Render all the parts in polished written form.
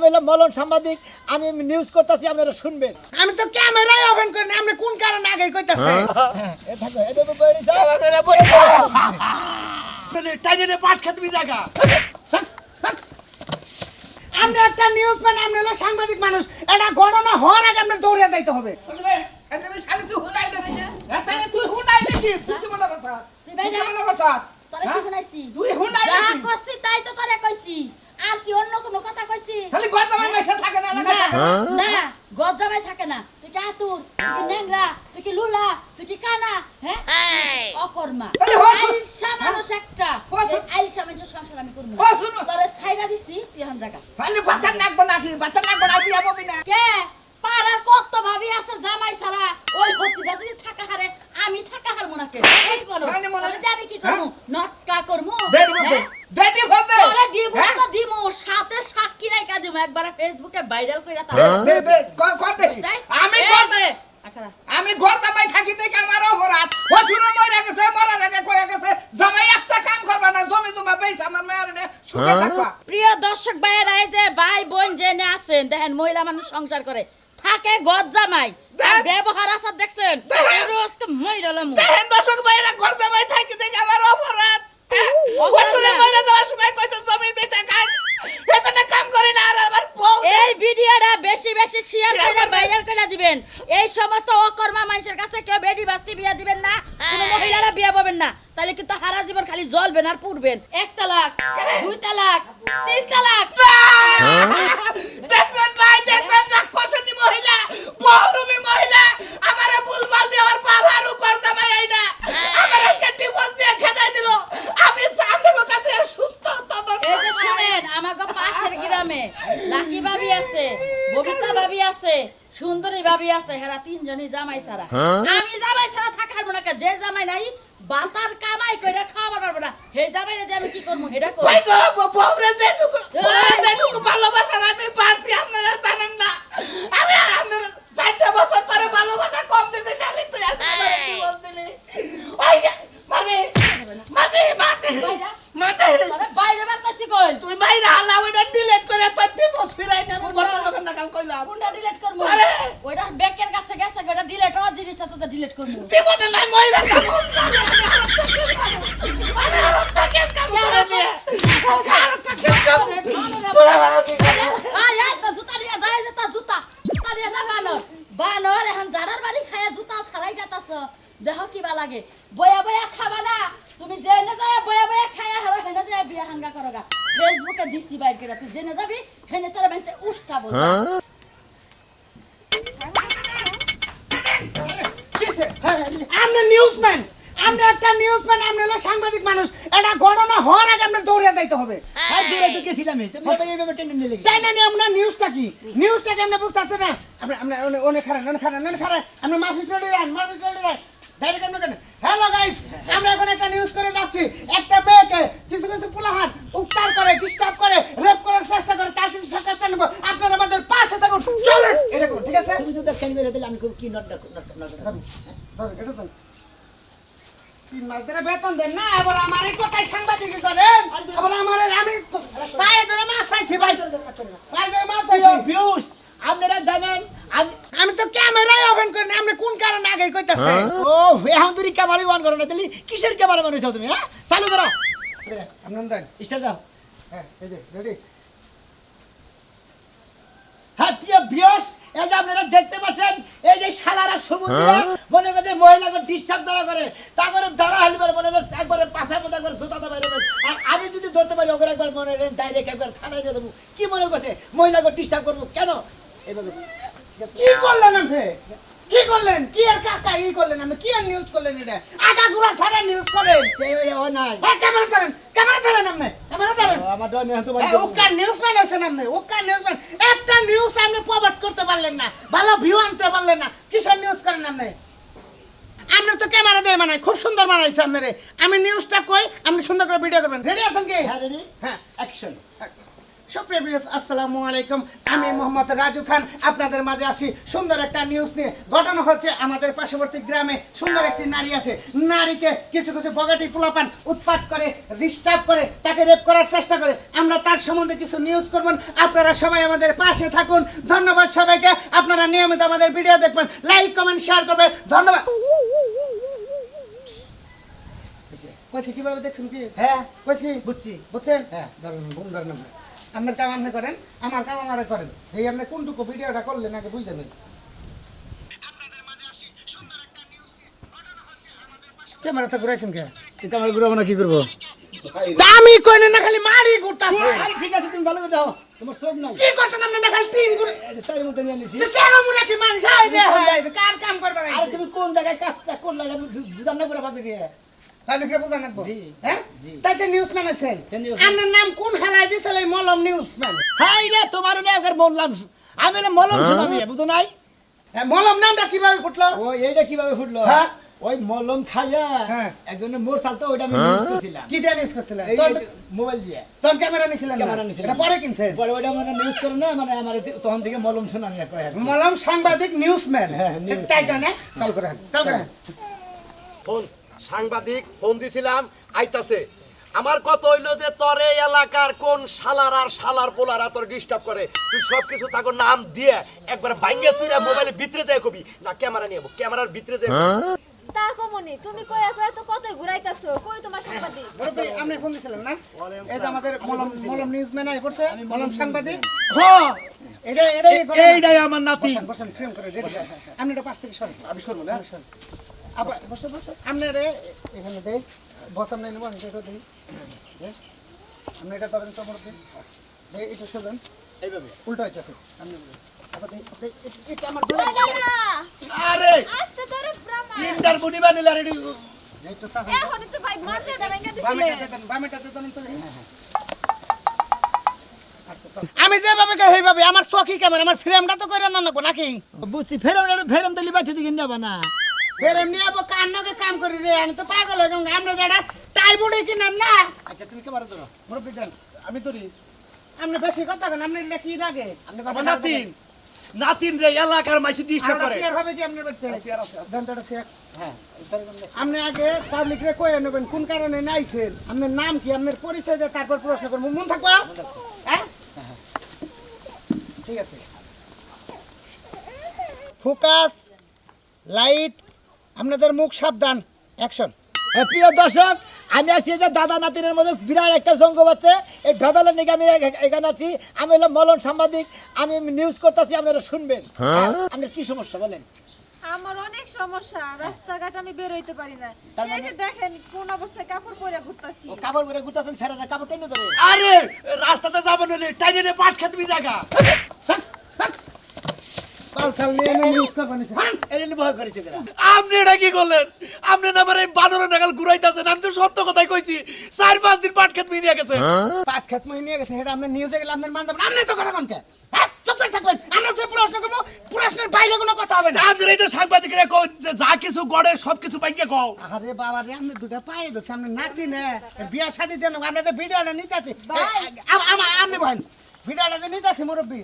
হইলাম মলন সাংবাদিক, আমি নিউজ করতেছি, আপনারা শুনবেন। আমি তো ক্যামেরাই ওপেন করি না, আপনি কোন কারণে আগে কইতাছে? টাইনে পাট খেতে জায়গা। আপনি একটা নিউজ ম্যান, আপনি হলো সাংবাদিক মানুষ, এটা ঘটনা হওয়ার আগে আপনার দৌড়িয়ে যাইতে হবে। আর কি অন্য কোনো কথা কইছি? খালি গর্দামাই মেশে থাকে না লাগা থাকে না গজ্জামাই থাকে না। তুই কি আতুর, তুই কি নেংরা, তুই কি লুলা, তুই কি কানা, হ্যাঁ অকর্মা আইসা মানুষ একটা। আইসা মানুষের সংসার আমি করব না, তোরে ছাইরা দিছি তুই এখন জায়গা। খালি বাচ্চা নাকবো নাকি, বাচ্চা নাকবো না, বিয়া ববি না কে পাড়ার কত ভাবি আছে জামাই ছাড়া, ওই হতিটা যদি থাকা হারে আমি থাকা হারবো না। কে এই বলো যে আমি কি করবো, নটকা করবো, দেডি ফতে তোরে দিব তো দিমু, সাথে সাক্ষী রাইখা দিমু, একবার ফেসবুকে ভাইরাল কইরা তা দে কর দেখি। আমি গর্দামাই থাকি দেখি আমার অপরাধ। হসুরে মরে গেছে, মরার আগে কয়ে গেছে জামাই একটা কাম করবা না, জমি জমা বেচ আমার মেয়ের নে সুখে থাকবা। প্রিয় দর্শক ভাইয়েরা, এই যে ভাই বোন জেনে আছেন, দেখেন মহিলা মানুষ সংসার করে থাকে গজ্জামাই, ব্যবহার আসার দেখছেন রোজকে মইরালাম। দেখেন দর্শক ভাইরা, গর্দামাই থাকি দেখি আমার অপরাধ। হসুরে মরে যাওয়ার সময় কইছে জমি বেচা খাই, এজন্য কাম করে না। আর আমার বউ এই ভিডিওটা বেশি বেশি শেয়ার করে ভাইরাল করে দিবেন। এই সমস্ত অকর্মা মানুষের কাছে কেউ বেডি বাস্তি বিয়া দিবেন না, কোন মহিলারা বিয়া পাবেন না, তাহলে কিন্তু সারা জীবন খালি জ্বলবেন আর পুড়বেন। 1 তালাক, 2 তালাক, 3 তালাক। দেখছেন ভাই, দেখছেন রাক্ষসনী মহিলা, বহুরূপী মহিলা আমারে বুলবাল দেওয়ার বাবারও গর্দামাই আইনা আমার একটা ডিভোর্স দিয়ে খেদাই দিল। আমি সামনে কাছে সুস্থ তখন এই যে শুনেন, আমাগো পাশের গ্রামে লাকি ভাবি আছে, ববিতা ভাবি আছে, সুন্দরী ভাবি আছে, হেরা তিনজনই জামাই ছাড়া। আমি জামাই ছাড়া থাকার মনে কা, যে জামাই নাই বাতার কামাই কইরা খাওয়া পারবো না, হে জামাই দিয়ে আমি কি করবো হেডা কই। ভাই গো বউরে যেটুকু ভালোবাসার আমি পারছি আপনারা জানেন না। আমি আপনারা 4 বছর ধরে ভালোবাসা কম দিতে চাইলে তুই আজকে আমারে ডিভোর্স দিলি। ওই মারবি মারবি মারতে তোরে বাইরে বার কইছি কই, তুই বাইরে হালা ওইটা ডিলিট করে তোর ডিভোর্স ফিরাই না। আমি বড় লোকের না কাম কইলাম, কোনটা ডিলিট করব? আরে! ওইটা বেকের কাছে গেছে, ওইটা ডিলিট হওয়ার জিনিসটা তো ডিলিট করব। জীবনে নাই মহিলা কাম আমি আরেকটা কেস কাম করে দিয়ে আরেকটা কেস কাম তোরা ভালো কি করে? আয় আয়, তো জুতা নিয়ে যায়, যে তোর জুতা নিয়ে যা। বানর বানর এখন জানার বাড়ি খায়া জুতা ছাড়াই গাতাছ, দেহ কিবা লাগে। বয়া বয়া খাবা না, তুমি জেনে যায় বয়া বয়া খায়া হলো, হেনে যায় বিয়া হাঙ্গা করোগা। ফেসবুকে দিছি বাইর করে, তুই জেনে যাবি, হেনে তোরা বেঁচে উষ্টা বল। আপনি নিউজম্যান, আপনি একটা নিউজম্যান, আপনি হলো সাংবাদিক মানুষ, এটা ঘটনা হওয়ার আগে আপনার দৌড়িয়ে যাইতে হবে। হ্যাঁ, দূরে তো গেছিলাম, তুমি এইভাবে টেনে নিয়ে লেগে। তাই না? আমরা নিউজটা কি, নিউজটাকে আপনি বুঝতে পারছেন না? আমরা অনেক খারাপ আপনি মাফি চলে যান, ডাইরেক্ট আপনি কেন? হ্যালো গাইস, আমরা এখন একটা নিউজ করে যাচ্ছি। একটা মেয়েকে কিছু পোলাহান উত্তার করে, ডিস্টার্ব করে, রেপ করার চেষ্টা করে, তার কিছু সাক্ষাৎকার নেব। আপনারা আমাদের পাশে থাকুন, চলেন। এটা করুন, ঠিক আছে? তুমি তো ব্যাখ্যা করে দিলে আমি কি নট ধরুন, এটা ধরুন। 3 মাস ধরে বেতন দেন না, এবার আমার এই কথাই সাংবাদিকি করেন। এবার আমার আমি পায়ে ধরে মাপ চাইছি, ভাই পায়ে ধরে মাপ চাইছি। ভিউজ আপনারা জানেন, আমি তো ক্যামেরাই ওপেন করি না, আপনি কোন কারণে আগে কইতাছেন? ও এখন তুই ক্যামেরা অন করো না, তাহলে কিসের ক্যামেরা মানুষ তুমি? হ্যাঁ, চালু করো, আপনার দেন, স্টার্ট দাও। হ্যাঁ এই যে রেডি। হ্যাঁ প্রিয় ভিউয়ার্স, এই যে আপনারা দেখতে পাচ্ছেন, এই যে শালারা সমুদ্রে মনে করে মহিলাকে ডিস্টার্ব যারা করে, তা করে ধরা হইবার মনে করে একবারে পাশার মতো একবার জুতা তো বাইরে। আর আমি যদি ধরতে পারি ওকে একবার মনে ডাইরেক্ট একবার থানায় দিয়ে দেবো। কি মনে করছে মহিলাকে ডিস্টার্ব করবো কেন? এইভাবে কি করলেন আপনি? কি করলেন? কি আর কাকা ই করলেন? আপনি কি আর নিউজ করলেন? এটা আগা গুড়া ছাড়া নিউজ করেন। ও নাই ক্যামেরা ধরেন, ক্যামেরা ধরেন, আপনি ক্যামেরা ধরেন। আমার ডর নেই তোমার। ওকা নিউজম্যান হয়েছেন আপনি, ওকা নিউজম্যান। একটা নিউজ আপনি প্রভাব করতে পারলেন না, ভালো ভিউ আনতে পারলেন না, কিসের নিউজ করেন আপনি? আপনি তো ক্যামেরা দিয়ে বানাই, খুব সুন্দর বানাইছে আপনারে। আমি নিউজটা কই, আপনি সুন্দর করে ভিডিও করবেন। রেডি আছেন কি? হ্যাঁ রেডি, হ্যাঁ অ্যাকশন। সুপ্রিয় ভিউয়ার্স, আসসালামু আলাইকুম। আমি মোহাম্মদ রাজু খান আপনাদের মাঝে আসি সুন্দর একটা নিউজ নিয়ে। ঘটনা হচ্ছে আমাদের পার্শ্ববর্তী গ্রামে সুন্দর একটি নারী আছে। নারীকে কিছু কিছু বগাটি পোলাপান উৎপাত করে, ডিস্টার্ব করে, তাকে রেপ করার চেষ্টা করে। আমরা তার সম্বন্ধে কিছু নিউজ করবেন। আপনারা সবাই আমাদের পাশে থাকুন। ধন্যবাদ সবাইকে। আপনারা নিয়মিত আমাদের ভিডিও দেখবেন, লাইক কমেন্ট শেয়ার করবেন। ধন্যবাদ। কইছি কিভাবে দেখছেন কি? হ্যাঁ কইছি বুঝছি। বুঝছেন? হ্যাঁ। ধরেন ঘুম ধরেন আপনি। আপনার কাম আপনি করেন, আমার কাম আমারে করেন। এই আপনি কোনটুকু ভিডিওটা করলেন আগে বুঝে নেন। ক্যামেরা তো ঘুরাইছেন কে? তুই আমার ঘুরাবো না কি করবো? তা আমি কই না খালি মারি ঘুরতাছে। আরে ঠিক আছে তুমি ভালো করে দাও, তোমার চোখ নাই। কি করছেন আপনি না খালি তিন ঘুরে? এটা চারি মতো নিয়ে নিছি। যে সেরা মুরা কি মান খাই রে হয়। কার কাম করবে না? আরে তুমি কোন জায়গায় কাজটা করলে এটা বুঝান না করে ভাবি রে। তাহলে কি বুঝা নাকবো? জি। হ্যাঁ? জি। তাইতে নিউজম্যান আছেন। কে newsman? আপনার নাম কোন হালাই দিছিল এই মলম নিউজম্যান? হাই রে তোমার হলে একবার বললাম আমি হলে মলম শোনাবি বুঝো নাই? মলম নামটা কিভাবে ফুটলো? ও এইটা কিভাবে ফুটলো? হ্যাঁ। ওই মলম খাইয়া হ্যাঁ। একজনের মোর চালতো ওইটা আমি নিউজ করছিলাম। কি দিয়ে নিউজ করছিলেন? এই মোবাইল দিয়ে তোর ক্যামেরা নিছিলেন? ক্যামেরা নিছিলাম। এটা পরে কিনছেন? পরে ওইটা মানে নিউজ করে না মানে আমার তখন থেকে মলম শোনানি করে আর কি। মলম সাংবাদিক নিউজম্যান। হ্যাঁ, newsman। তাই কেন? চাল করে চাল করে। ফোন সাংবাদিক ফোন দিছিলাম আইতাছে। আমার কথা হইলো যে তোর এই এলাকার কোন শালার আর শালার পোলারা তোর ডিস্টার্ব করে, তুই সব কিছু তাকে নাম দিয়ে একবার ভাঙ্গে চুরে মোবাইলে ভিতরে যায় কবি না, ক্যামেরা নিয়ে ক্যামেরার ভিতরে যায়। তা কমনি তুমি কইয়া কইয়া তো কতই ঘুরাইতাছো, কই তোমার সাংবাদিক? মুরব্বি, আপনি ফোন দিছিলেন না? এই যে আমাদের মলম মলম নিউজম্যান আই পড়ছে, মলম সাংবাদিক। হ্যাঁ এটাই এইটাই আমার নাতি। বসেন বসেন, ফ্রেম করে রেডি। আপনি এটা পাশ থেকে সরেন। আমি শুনবো না। আবার বসে বসে আপনারে এখানে দেই বসাম নাই নেব এটা দেই। আপনি এটা করেন তো মুরব্বি। দেই এটা শুনুন এইভাবে উল্টো হইতাছে। আপনি আবার দেই এটা আমার ওরে না, আরে আস্তে ধরে ব্রাহ্মা। ইন্টারভিউ নিবা নিলা রেডি। এইটা সাফ এখন তো ভাই মাথাটা ভেঙে দিছিলে। বামেটা দেন তো। আমি যেভাবে সেইভাবে আমার চকি ক্যামেরা আমার ফ্রেমটা তো করে না নাকো নাকি? বুঝছি ফেরম দিলি বাতি দিকে যাবা না। ফ্রেম নিয়ে আবার কান্নাকে কাম করি রে, আমি তো পাগল হয়ে গেলাম। আমরা যারা টাই বুড়ি কিনেন না। আচ্ছা তুমি ক্যামেরা ধরো। মুরব্বি দেন। আমি তোরি আপনি বেশি কথা কেন? আপনি এটা কি লাগে? আপনি আমার নাতিন নাতিন রে এলাকার মাইসি ডিস্টার্ব করে। শেয়ার হবে কি আপনার বাড়িতে? চেয়ার আছে। জানতাটা শেয়ার। হ্যাঁ আপনি আগে পাবলিক রে কয়ে নেবেন কোন কারণে নাইছেন, আপনার নাম কি, আপনার পরিচয় দিয়ে তারপর প্রশ্ন করবো। মন থাকবো? হ্যাঁ ঠিক আছে। ফোকাস, লাইট, আপনাদের মুখ সাবধান, অ্যাকশন। প্রিয় দর্শক আমি আছি এই যে দাদা নাতিনের মধ্যে বিরাট একটা জঙ্গ বাচ্চা এই ঢাদালের নিকে আমি এখানে আছি। আমি হলাম মলন সাংবাদিক, আমি নিউজ করতেছি, আপনারা শুনবেন। আপনার কি সমস্যা বলেন? আমার অনেক সমস্যা, রাস্তাঘাট আমি বের হইতে পারি না। তার এই যে দেখেন কোন অবস্থায় কাপড় পরে ঘুরতাছি। ও কাপড় পরে ঘুরতেছেন, ছেলেরা কাপড় টেনে ধরে। আরে রাস্তাতে যাবো না রে, টাইনে রে পাট খেতে জায়গা। পালসাল নিয়ে নিউজ করবেন। এর নিয়ে ভয় করেছে কেন? আপনি এটা কি করলেন? আপনি না আমার এই বানরের নাগাল ঘুরাইতেছেন। আমি তো সত্য কথাই কইছি, 4-5 দিন পাট খেত মিনিয়ে গেছে। পাট খেত মই নিয়ে গেছে, সেটা আপনার নিউজে গেলে আপনার মান যাবেন। আপনি তো কথা কোন কে? হ্যাঁ চুপ করে থাকবেন। আমরা যে প্রশ্ন করবো প্রশ্নের বাইরে কোনো কথা হবে না। আপনি এই যে সাংবাদিকরা কই যে যা কিছু গড়ে সব কিছু ভাঙ্গে কও। আরে বাবা রে, আপনি দুটা পায়ে ধরছে, আপনি নাতি না বিয়া শাদি দেন। আমরা যে ভিডিওটা নিতে আছি, আপনি বলেন ভিডিওটা যে নিতে আছি মুরব্বী,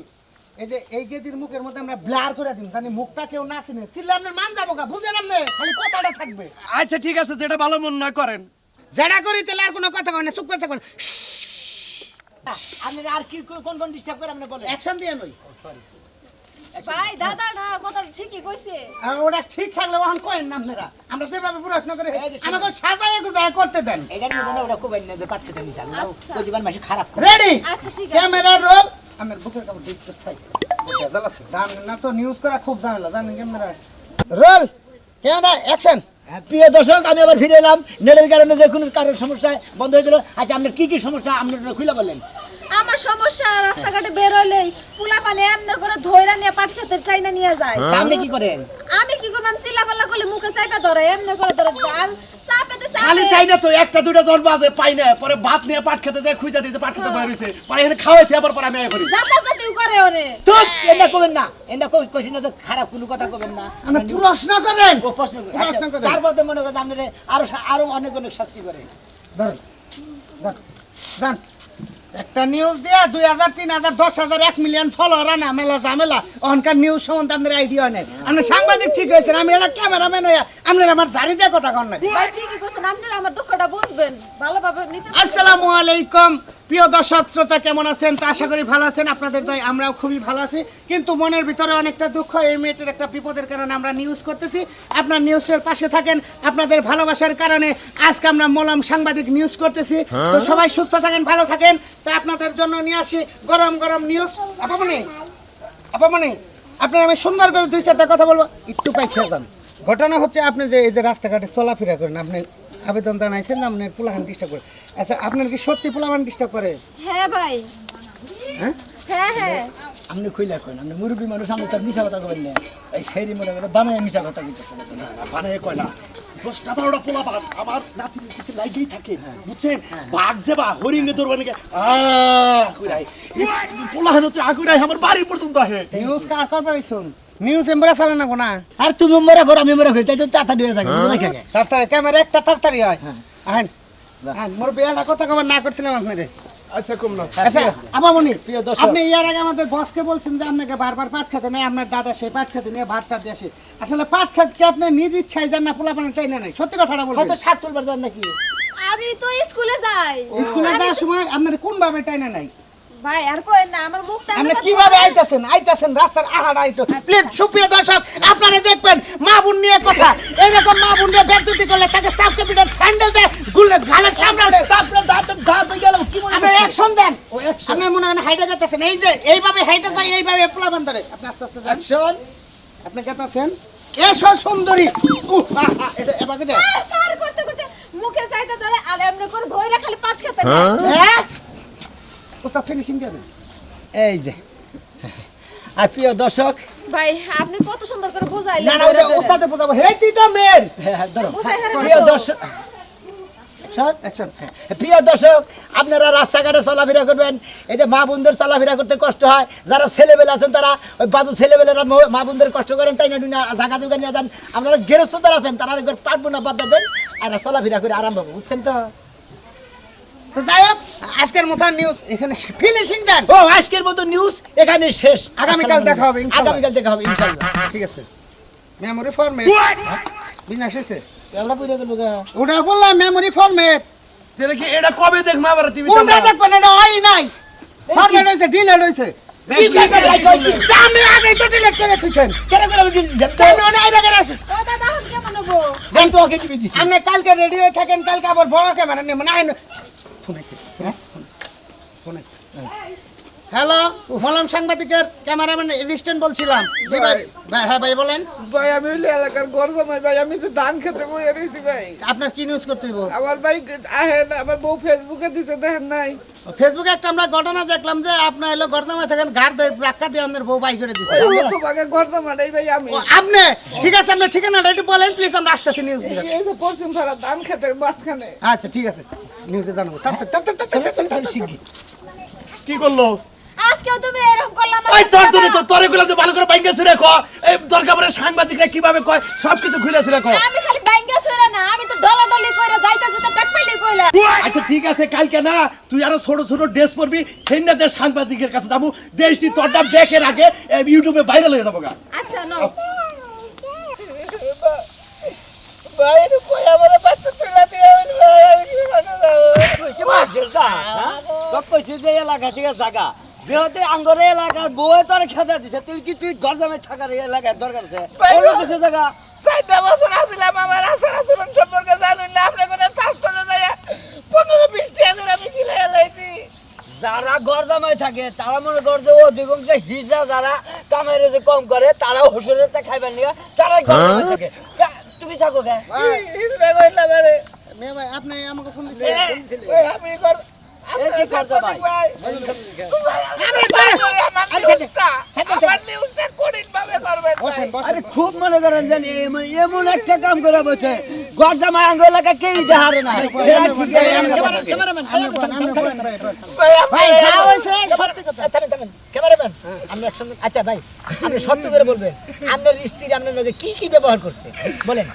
এই যে এই গেদির মুখের মধ্যে আমরা ব্লার করে দিন, জানি মুখটা কেউ না চিনে। চিল্লে আপনার মান যাবো গা, বুঝেন আপনি? খালি কথাটা থাকবে। আচ্ছা ঠিক আছে, যেটা ভালো মনে না করেন। যেটা করি তাহলে আর কোনো কথা কয় না, চুপ করে থাকবেন। আপনারা আর কি কোন কোন ডিস্টার্ব করে আপনি বলেন? অ্যাকশন দিয়ে নই। ভাই দাদা না কথা ঠিকই কইছে। আর ওটা ঠিক থাকলে ওখান করেন না আপনারা। আমরা যেভাবে প্রশ্ন করে এই যে শুনুন। আমাকে সাজায় গুজায় করতে দেন। এটার মধ্যে না ওটা খুব না যে পাট খেতে নিছে আমি আচ্ছা। ওই জীবন মাসে খারাপ করে। রেডি? আচ্ছা ঠিক আছে। Camera roll. আমার বুকের কাপড় ডিপ সাইজ ভেজাল আছে, জানেন না তো? নিউজ করা খুব ঝামেলা, জানেন? Camera roll, camera action. প্রিয় দর্শক আমি আবার ফিরে এলাম। নেটের কারণে যে কোনো কারোর সমস্যা বন্ধ হয়েছিল। আচ্ছা আপনার কি কি সমস্যা আপনারা খুলে বলেন। আমার সমস্যা রাস্তাঘাটে বের হইলেই পোলা মানে এমনি করে ধইরা নিয়ে পাট খেতে চাইনা নিয়ে যায়। তা আপনি কি করেন? আমি কি করলাম, চিল্লাপাল্লা করলে মুখে চাইপা ধরে এমনি করে ধরে আর চাপে তো খালি চাপে। তাই না তো, একটা দুইটা জন্ম আছে পাই না, পরে ভাত নিয়ে পাট খেতে যায়, খুঁজা দিয়েছে পাট খেতে বাইরে হইছে, পরে এখানে খাওয়াই আবার পরে আমি আয়া করি। যাতা জাতিও করে ওরে। তো এটা করবেন না, এটা কইছি না তো খারাপ কোনো কথা কবেন না। আমরা প্রশ্ন করেন। ও প্রশ্ন করেন। প্রশ্ন করেন। তারপর তো মনে করেন আপনারা আরো অনেক অনেক শাস্তি করে। ধরেন, যান, যান। একটা নিউজ দিয়া 2000 3000 10000 1 মিলিয়ন ফলোয়ার আনা মেলা ঝামেলা অনকার নিউজ সম্বন্ধে আমাদের আইডিয়া নেই আমরা সাংবাদিক ঠিক হয়েছেন আমি এটা ক্যামেরাম্যান হইয়া আপনার আমার জারি দিয়ে কথা কন না ভাই ঠিকই কইছেন আপনারা আমার দুঃখটা বুঝবেন ভালোভাবে নিতে আসসালামু আলাইকুম প্রিয় দর্শক শ্রোতা কেমন আছেন তা আশা করি ভালো আছেন আপনাদের দয় আমরাও খুবই ভালো আছি কিন্তু মনের ভিতরে অনেকটা দুঃখ এই মেয়েটির একটা বিপদের কারণে আমরা নিউজ করতেছি আপনার নিউজের পাশে থাকেন আপনাদের ভালোবাসার কারণে আজকে আমরা মলম সাংবাদিক নিউজ করতেছি তো সবাই সুস্থ থাকেন ভালো থাকেন তো আপনাদের জন্য নিয়ে আসি গরম গরম নিউজ আপামনি আপনার আমি সুন্দর করে 2-4টা কথা বলবো একটু পাইছে যান ঘটনা হচ্ছে আপনি যে এই যে রাস্তাঘাটে চলাফেরা করেন আপনি আবেদন জানাইছেন না আপনার পোলাহান ডিস্টার্ব করে আচ্ছা আপনার কি সত্যি পোলাহান ডিস্টার্ব করে হ্যাঁ ভাই হ্যাঁ হ্যাঁ আপনি কইলা কইন আপনি মুরব্বী মানুষ আমি তার মিশা কথা কইন না এই সেইরি মনে করে বানায় মিশা কথা কইতেছে বানায় কয় না 10টা 12টা পোলা বাঘ আমার নাতির কিছু লাগেই থাকে বুঝছেন বাঘ যে বা হরিণে তোর বানিকে আকুরাই পোলা হতে আকুরাই আমার বাড়ি পর্যন্ত আহে নিউজ কার পাইছুন নিউজ এমবরা চালে না কোনা আর তুমি মরে করো আমি মরে করি তাই তো তাড়াতাড়ি হয়ে যাবে বুঝলে কি তাড়াতাড়ি ক্যামেরা একটা তাড়াতাড়ি হয় আহেন মোর বিয়াটা কথা কবার না করছিলাম আপনারে আচ্ছা কম না আচ্ছা আমামনি প্রিয় দর্শক। আপনি ইয়ার আগে আমাদের বসকে বলছেন যে আপনাকে বারবার পাট খেতে নেই আপনার দাদা সেই পাট খেতে নিয়ে ভাতটা দিয়ে আসে আসলে পাট খেতে আপনি নিজ ইচ্ছায় যান না পোলাপান চাই না নাই সত্যি কথাটা বলবেন হয়তো সাত তুলবার যান নাকি আমি তো স্কুলে যাই স্কুলে যাওয়ার সময় আপনার কোন ভাবে টাইনা নাই ভাই আর কই না আমার মুখটা আপনি কিভাবে আইতাছেন রাস্তার আহাড় আইতো প্লিজ সুপ্রিয় দর্শক আপনারা দেখবেন মা বোন নিয়ে কথা এরকম মা বোন নিয়ে বেজ্জতি করলে তাকে চাপকে পিটার স্যান্ডেল দিয়ে গুলে গালের চামড়া চাপড়ে দাঁতে দাঁত হয়ে গেল কি মনে আপনি অ্যাকশন দেন আপনি মনে হয় হাইটা যাচ্ছেন এই যে এইভাবে হাইটা যায় এইভাবে পোলাপান ধরে আপনি আস্তে আস্তে যান অ্যাকশন আপনি কেতাছেন এসো সুন্দরী এটা এবার কেটে স্যার করতে করতে মুখে চাইতে ধরে আর এমনি করে ধইরা খালি পাঁচ খেতে হ্যাঁ ওটা ফিনিশিং দিয়ে দেন এই যে আর প্রিয় দর্শক ভাই আপনি কত সুন্দর করে না বুঝাইলেন না ওটা ওস্তাদে বোঝাবো হেই তুই তো মেন হ্যাঁ ধরো বুঝাই হারান প্রিয় তো। দর্শক স্যার অ্যাকশন প্রিয় দর্শক আপনারা রাস্তাঘাটে চলাফেরা করবেন এই যে মা বোনদের চলাফেরা করতে কষ্ট হয় যারা ছেলেবেলে আছেন তারা ওই বাজু ছেলেবেলেরা মা বোনদের কষ্ট করেন তাই না জায়গা জোগা নিয়ে যান আপনারা গেরস্ত যারা আছেন তারা একবার পারবো না বাদ দেন আর চলাফেরা করে আরাম পাবো বুঝছেন তো তো যাই হোক আজকের মতো নিউজ এখানে ফিনিশিং দেন ও আজকের মতো নিউজ এখানে শেষ আগামীকাল দেখা হবে, ইনশাআল্লাহ। আগামীকাল দেখা হবে ইনশাআল্লাহ ঠিক আছে মেমোরি ফরম্যাট বিনাশ হয়েছে এগুলা বুঝে গেল গা ওটা বললাম মেমোরি ফরম্যাট তাহলে কি এটা কবে দেখবো আবার টিভিতে কোনটা দেখবেন এটা হয় নাই ফরম্যাট হয়েছে ডিলেট হয়েছে কি কথা ভাই কই কি আপনি আগে তো ডিলেট করে দিয়েছেন কেন করে আমি দিছি আপনি অনেক আগে করে আসুন ও দাদা এখন কেমন হবো দেন তো ওকে টিভি দিছি আপনি কালকে রেডি হয়ে থাকেন কালকে আবার বড় ক্যামেরা নিয়ে মানে ফোন আছে ফোন আছে হ্যালো মলম সাংবাদিকের ক্যামেরাম্যান অ্যাসিস্ট্যান্ট বলছিলাম জি ভাই ভাই হ্যাঁ ভাই বলেন ভাই আমি হইলে এলাকার গরজমাই ভাই আমি তো ধান খেতে বই এসেছি ভাই আপনার কি নিউজ করতে হইব আমার ভাই আহেন আমার বউ ফেসবুকে দিছে দেখেন নাই ফেসবুকে একটা আমরা ঘটনা দেখলাম যে আপনার এলো গর্দামে থাকেন ঘাট ধরে ধাক্কা দিয়ে আপনার বউ বাই করে দিছে তো ভাগে গরজমাটাই ভাই আমি ও, আপনি ঠিক আছে আপনি ঠিকানাটা একটু বলেন প্লিজ আমরা আসতেছি নিউজ দিকে এই যে পশ্চিম পাড়া ধান খেতের মাঝখানে আচ্ছা ঠিক আছে নিউজে জানাবো কি করলো আজকেও তুমি এরকম করলাম ওই তোরে গুলো তো ভালো করে বাইঙ্গা ছুড়ে ক এই দরকার পড়ে সাংবাদিকরা কিভাবে কয় সবকিছু খুলে ছুড়ে ক আমি খালি ব্যাঙ্গা সইরা না আমি তো ডলাডলি কইরা যাইতা যেতে পেট পাইলি কইলা আচ্ছা ঠিক আছে কালকে না তুই আরো ছোট ছোট ড্রেস পরবি সেইনা দেশ সাংবাদিকের কাছে যাবো দেশটি তোরটা দেখের আগে ইউটিউবে ভাইরাল হয়ে যাবো গা আচ্ছা নো ভাই তো কই আমার বাচ্চা তুলা দিয়ে হইল ভাই আমি কি করতে যাব কি বলছিস না সব কইছিস যে এলাকা থেকে জায়গা যেহেতু আঙ্গরে এলাকার বউয়ে তোর খেতে দিছে তুই গরদামে থাকার এলাকায় দরকার আছে ওর দেশে জায়গা 4 বছর আসলাম আমার আসার আচরণ সম্পর্কে জানুন না আপনি কোন শাস্ত্রে যায় 15-20 টাকা আমি দিলে এলাইছি যারা গরদামে থাকে তারা মনে কর যে অধিকাংশ হিজা যারা কামাইরে যে কম করে তারা হসুরেতে খাইবার নিয়ে তারাই গরদামে থাকে তুমি থাকো কে হিজরা কইলা বারে মেয়ে ভাই আপনি আমাকে ফোন দিয়েছেন ওই আমি কর এই কি করছো ভাই আমার নিউজটা কঠিন ভাবে করবেন বসেন বসেন আরে খুব মনে করেন জানি এমন একটা কাম করে বসে গরদামা আঙ্গ এলাকা কেউ যাহারে না এরা ঠিক ক্যামেরাম্যান ভাই যা হয়েছে সত্যি কথা ক্যামেরাম্যান আপনি একসঙ্গে আচ্ছা ভাই আপনি সত্য করে বলবেন আপনার স্ত্রী আপনার লগে কি কি ব্যবহার করছে বলেন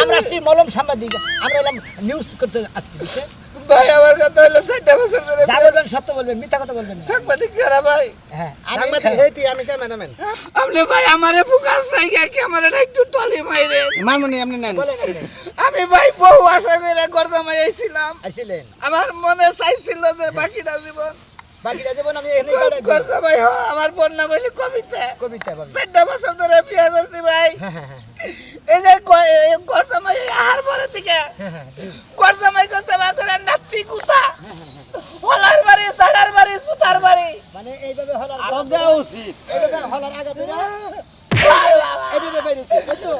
আমরা আসছি মলম সাংবাদিক আমরা এলাম নিউজ করতে আসছি বুঝছেন? ভাই আমার কথা হলো 4 বছর ধরে যা বলবেন সত্য বলবেন, মিথ্যা কথা বলবেন না। সাংবাদিক যারা ভাই হ্যাঁ, সাংবাদিক হেতি আমি ক্যামেরাম্যান আপনি ভাই আমারে ফুকাস রাইখা কি আমার একটু টলি মাইরে মানমনি আপনি নেন আমি ভাই বহু আশা করে গর্দামাই আইছিলাম আইছিলেন আমার মনে চাইছিল যে বাকিটা জীবন বাকিটা জীবন আমি এখানেই কাটাই দেব। গর্দামাই আমার বোন নাম হইল কবিতা কবিতা বলবেন। 4 বছর ধরে বিয়ে করছি ভাই এই যে গর্দামাই আহার পরে থেকে গর্দামাই কো সেবা করে নাতি কুতা হলার বাড়ি সাড়ার বাড়ি সুতার বাড়ি মানে এইভাবে হলার আরো দেওয়া উচিত। এইভাবে হলার আগে দিরা এইভাবে বেরিয়েছে এই তো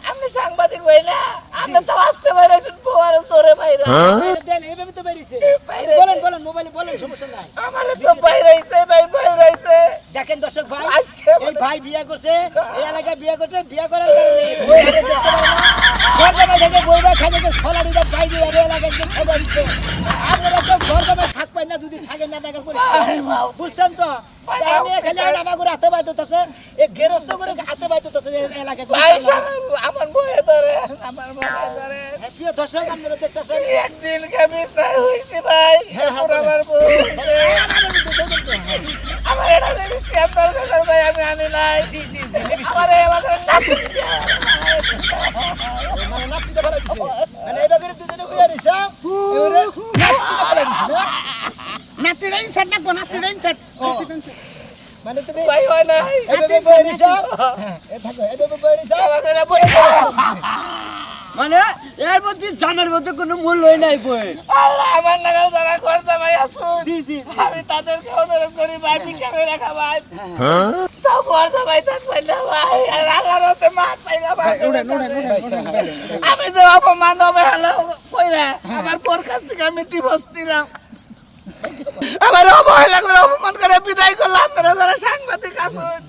আপনি সাংবাদিক ভাই না আপনি তো আসতে পারেছেন পোয়ার চোরে ভাইরা বাইরে দেন এইভাবে তো বেরিয়েছে বাইরে বলেন বলেন মোবাইলে বলেন সমস্যা নাই আমারে তো বাইরাইছে ভাই বাইরাইছে দেখেন দর্শক ভাই আজকে এই ভাই বিয়ে করছে এই এলাকায় বিয়ে করছে বিয়ে করার কারণে বই হাতে দেখতে পারে না ঘর জামাই থেকে বই বা খাই থেকে সলারি দা বাইরে আর এই এলাকায় যে খেতে দিচ্ছে আপনারা তো ঘর জামাই থাকবেন না যদি থাকেন না টাকা করে বুঝছেন তো তাই নিয়ে খালি আমাকে হাতে বাইতে তাছে এই গেরস্ত করে হাতে বাইতে তাছে এলাকায় ভাই আমার বয়ে ধরে আমার বয়ে ধরে প্রিয় দর্শক আপনারা দেখতেছেন একদিন কেমিস নাই হইছে ভাই এখন আমার বউ হইছে আমার এটা মিষ্টি আপনার কাছে ভাই আমি আনি নাই জি জি জি আমার আমাকে নাতি মানে নাচিতে ফেলে দিছে মানে এইভাবে দুজনে হইয়া দিছে এবারে নাচিতে ফেলে দিছে না নাতিরাই সেট না নাতিরাই সেট মানে তুমি ভাই হয় না এইভাবে বই দিছো এই থাকো এইভাবে বই দিছো আমাকে না বই মানে এর মধ্যে জানার মধ্যে কোনো মূল্যই নাই বই। আল্লাহ আমার নাগাল যারা করতে ভাই আসুন জি জি আমি তাদেরকে অনুরোধ করি ভাই ভিক্ষা করে রাখা ভাই তাও করতে ভাই থাকবেন না ভাই আর আমার হাতে মাছ পাই না ভাই আমি যে অপমান অবহেলা কইরা আমার পর কাছ থেকে আমি ডিভোর্স দিলাম আমার অবহেলা করে অপমান করে বিদায় করলাম আপনারা যারা সাংবাদিক আছেন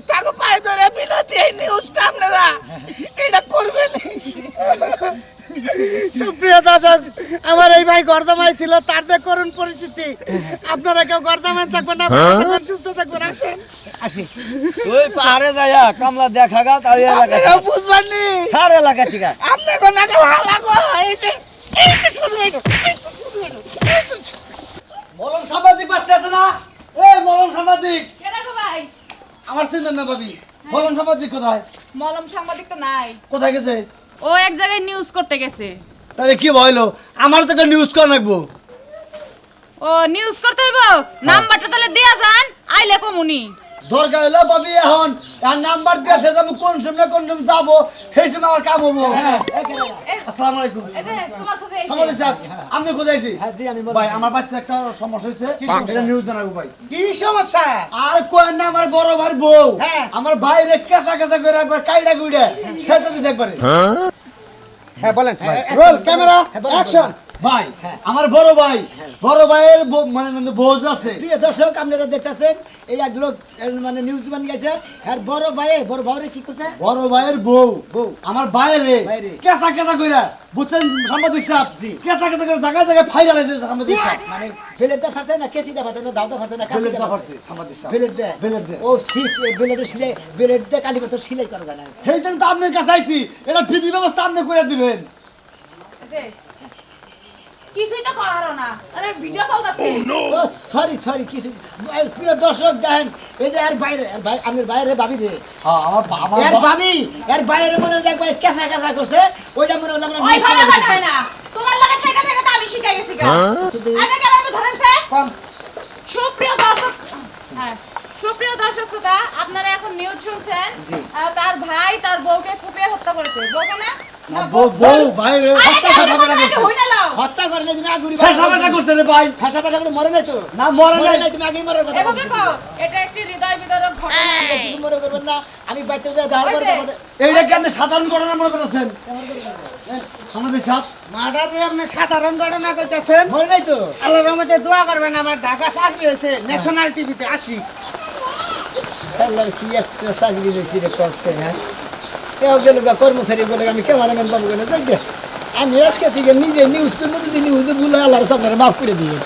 তাকে পায়ে ধরে বিলাতি এই নিউজটা আপনারা এটা করবেন সুপ্রিয় দর্শক আমার এই ভাই গর্দামাই ছিল তার যে করুণ পরিস্থিতি আপনারা কেউ গর্দামাই থাকবেন না ভালো থাকবেন সুস্থ থাকবেন আসেন তুই পাহাড়ে যাইয়া কামলা দেখা গা তাই এলাকা আপনারা বুঝবেন নি সার এলাকা ঠিক আছে। আপনি কোন নাগাল হালা গো এই যে শুরু হইলো মলম সাংবাদিক বাচ্চা আছে না এই মলম সাংবাদিক কেডা গো ভাই? আমার চিনেন না ভাবি মলম সাংবাদিক কোথায় মলম সাংবাদিক তো নাই। কোথায় গেছে ও এক জায়গায় নিউজ করতে গেছে। তাহলে কি হইলো আমার তো একটা নিউজ করা লাগবো ও নিউজ করতে হইব? নাম্বারটা তাহলে দেয়া যান, আইলে কমুনি। দরকার হইলো ভাবি এখন আর নাম্বার দিয়েছে আমি কোন সময় যাবো সেই সময় আমার কাম হবো হ্যাঁ আসসালামু আলাইকুম এই যে তোমার খুঁজে আইছি। সামাদি সাহেব আপনি কোথায়ছি হ্যাঁ জি আমি ভাই আমার বাচ্চা একটা সমস্যা হয়েছে এটা নিউজ জানাবো ভাই কি সমস্যা আর কই না আমার বড় ভাই বউ হ্যাঁ। আমার বাইরে কেঁচা কেঁচা করে একবার কাইডা গুইডা সেটা দিছে একবারে হ্যাঁ বলেন রোল ক্যামেরা অ্যাকশন ভাই আমার বড় ভাইয়ের মানে বউ আছে প্রিয় দর্শক আপনারা দেখতেছেন এই এক লোক মানে নিউজ দিবান গেছে আর বড় ভাইরে কি করছে বড় ভাইয়ের বউ বউ। আমার বাইরে বাইরে। কেঁচা কেঁচা কইরা বুঝছেন সাংবাদিক সাহেব কেঁচা কেঁচা করে জায়গায় জায়গায় ফাইলা লাইছে সাংবাদিক সাহেব মানে বেলেটটা ফাটছে না কেসিটা ফাটছে না দাউটা ফাটছে না বেলেট কাসিটা দা ফাটছে ফাটছে সাংবাদিক সাহেব বেলেট দে বেলেট দে। ও সিট বেলেটের সিলাই বেলেট দে কালিবার তো সিলাই করা যায় না সেই জন্য তো আপনার কাছে আইছি এটা ফ্রি ব্যবস্থা আপনি করে দিবেন এই যে, কিছুই তো করারও না, আরে ভিডিও চলতেছে। ও সরি কিছু প্রিয় দর্শক দেখেন এই যে আর বাইরে আর ভাই আপনার বাইরে ভাবি রে হ্যাঁ আমার এর ভাবি এর বাইরে মনে হয় একবার কেঁচা কেঁচা করছে ওইটা মনে হলো আমরা ওই ভাবে কথা হয় না, তোমার লাগে থেকে থেকে তো আমি শিখাই গেছি গা। আগে কেমন ধরেন সে? সুপ্রিয় দর্শক, হ্যাঁ সুপ্রিয় দর্শক শ্রোতা, আপনারা এখন নিউজ শুনছেন। তার ভাই তার বউকে কুপিয়ে হত্যা করেছে। বউকে না? না, বউ বাইরে আরে হত্যা কেন ফেসা বলতে করে আগে হই না লাও? হত্যা করে নাই তুমি আগুরি ফেসা ফেসা করতে রে ভাই ফেসা ফেসা করে মরে নাই তো না মরে মরে নাই নাই তুমি আগেই মরার কথা এভাবে বলছো। কও, এটা একটি হৃদয় বিদারক ঘটনা। কিছু মনে করবেন না আমি বাইতে যাই ধার করে ওই যে। তোমাদের এইটা কি আপনি সাধারণ ঘটনা মনে করেছেন আমাদের সাথে মার্ডারে আপনি সাধারণ ঘটনা কইতেছেন মরে নাই তো আল্লাহর রহমতে দোয়া করবেন আমার ঢাকা চাকরি হয়েছে ন্যাশনাল টিভিতে আসি আল্লাহর কি একটা চাকরি রয়েছে রে করছে হ্যাঁ কেউ গেল গা কর্মচারী বলে আমি ক্যামেরাম্যান বাবু কেন যাই আমি আজকে থেকে নিজে নিউজ করবো যদি নিউজে ভুল হয় আল্লাহর সামনে মাফ করে দিয়ে